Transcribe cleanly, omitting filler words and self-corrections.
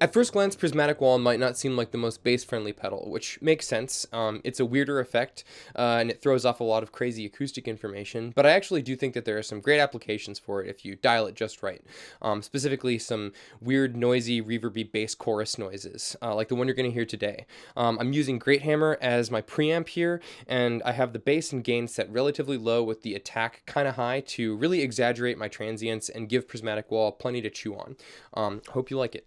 At first glance, Prismatic Wall might not seem like the most bass-friendly pedal, which makes sense. It's a weirder effect, and it throws off a lot of crazy acoustic information, but I actually do think that there are some great applications for it if you dial it just right. Specifically, some weird, noisy, reverby bass chorus noises, like the one you're going to hear today. I'm using Great Hammer as my preamp here, and I have the bass and gain set relatively low with the attack kind of high to really exaggerate my transients and give Prismatic Wall plenty to chew on. Hope you like it.